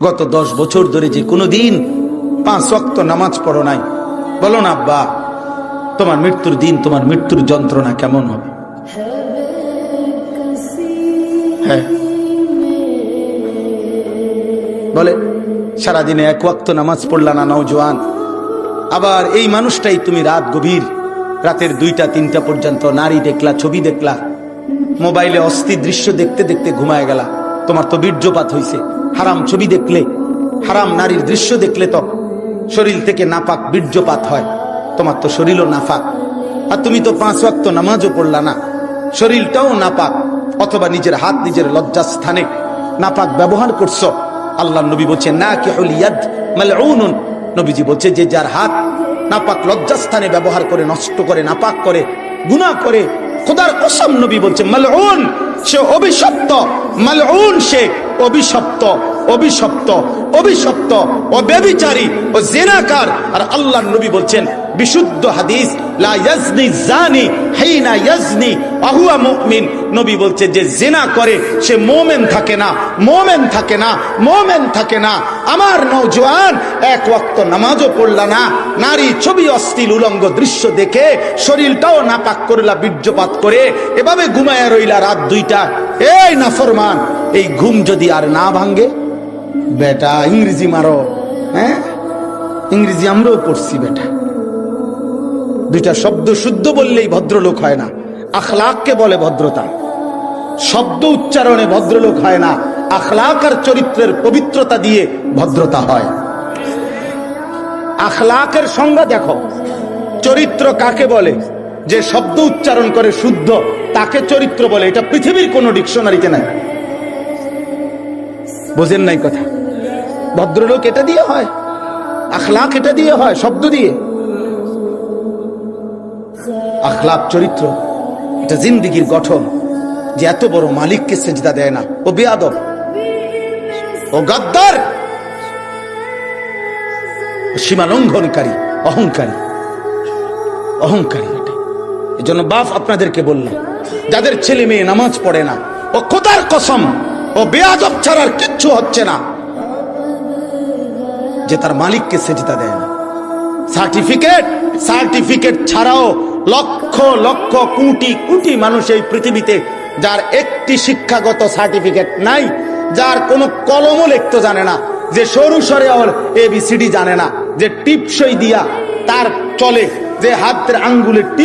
গত 10 বছর ধরে যে কোনোদিন 5 ওয়াক্ত নামাজ পড়ো নাই, বলো না আব্বা তোমার মৃত্যুর দিন, তোমার মৃত্যুর যন্ত্রণা কেমন হবে? হ্যাঁ বলে, সারাদিনে 1 ওয়াক্ত নামাজ পড়লা না নওজোয়ান, আবার এই মানুষটাই তুমি রাত গভীর রাতের 2টা 3টা পর্যন্ত নারী দেখলা, ছবি দেখলা, মোবাইলে অস্থির দৃশ্য দেখতে দেখতে ঘুমায় গেলা। তোমার তো বীর্যপাত হইছে। হারাম ছবি দেখলে, হারাম নারীর দৃশ্য দেখলে তো শরীর থেকে নাপাক বীর্যপাত হয়। তোমার তো শরীরও নাপাক, আর তুমি তো 5 ওয়াক্ত নামাজও পড়লা না, শরীরটাও নাপাক, অথবা নিজের হাত নিজের লজ্জাস্থানে নাপাক ব্যবহার করছো। আল্লাহ নবী বলছেন নাকিহুল ইয়াদ মালউনুন, নবীজি বলছে যে যার হাত নাপাক লজ্জাস্থানে ব্যবহার করে, নষ্ট করে, নাপাক করে, গুনাহ করে, খোদার কসম নবী বলছে মালউন, সে অভিশপ্ত, মালউন সে অভিশপ্ত, অভিশপ্ত, অভিশপ্ত, ও ব্যভিচারী, ও জিনাকার। আর আল্লাহর নবী বলছেন বিশুদ্ধ হাদিস, লা ইয়াজনি জানি হিনা ইয়াজনি ওয়া হুয়া মুমিন, নবী বলছে যে জিনা করে সে মুমিন থাকে না, মুমিন থাকে না, মুমিন থাকে না। আমার নওজোয়ান 1 ওয়াক্ত নামাজও পড়লা না, নারী ছবি অশ্লীল উলঙ্গ দৃশ্য দেখে শরীরটাও নাপাক করলা বীর্যপাত করে, এভাবে ঘুমায়া রইলা রাত 2টা। এই নাফরমান, এই ঘুম যদি আর না ভাঙ্গে, বেটা ইংরেজি মারো। হ্যাঁ ইংরেজি আমরাও পড়ছি বেটা, 2টা শব্দ শুদ্ধ বললেই ভদ্রলোক হয় না। আখলাককে বলে ভদ্রতা, শব্দ উচ্চারণে ভদ্রলোক হয় না, আখলাক আর চরিত্রের পবিত্রতা দিয়ে ভদ্রতা হয়। আখলাকের সংজ্ঞা দেখো, চরিত্র কাকে বলে? যে শব্দ উচ্চারণ করে শুদ্ধ, তাকে চরিত্র বলে। এটা পৃথিবীর কোন ডিকশনারিতে নাই। বোঝেন নাই কথা? ভদ্রলোক এটা দিয়ে হয়, আখলাক এটা দিয়ে হয়, শব্দ দিয়ে। আখলাক চরিত্র এটা জিন্দেগির গঠন। যে এত বড় মালিককে সেজদা দেয় না, ও বেয়াদব, ও গাদ্দার, সীমা লঙ্ঘনকারী, অহংকারী, অহংকারী। এজন্য বাপ আপনাদেরকে বললাম, যাদের ছেলে মেয়ে নামাজ পড়ে না, ও খোদার কসম ও বেয়াদব ছাড়ার কিচ্ছু হচ্ছে না, যে তার মালিককে সেজদা দেয় না। সার্টিফিকেট ছাড়াও লক্ষ লক্ষ কোটি কোটি মানুষ এই পৃথিবীতে যার একটি শিক্ষাগত সার্টিফিকেট নাই, যার কোনো কলমও লিখতে জানে না, যে সরু সরে ABCD জানে না, যে টিপসই দিয়া তার চলে, যে হাতের আঙ্গুলের টিপ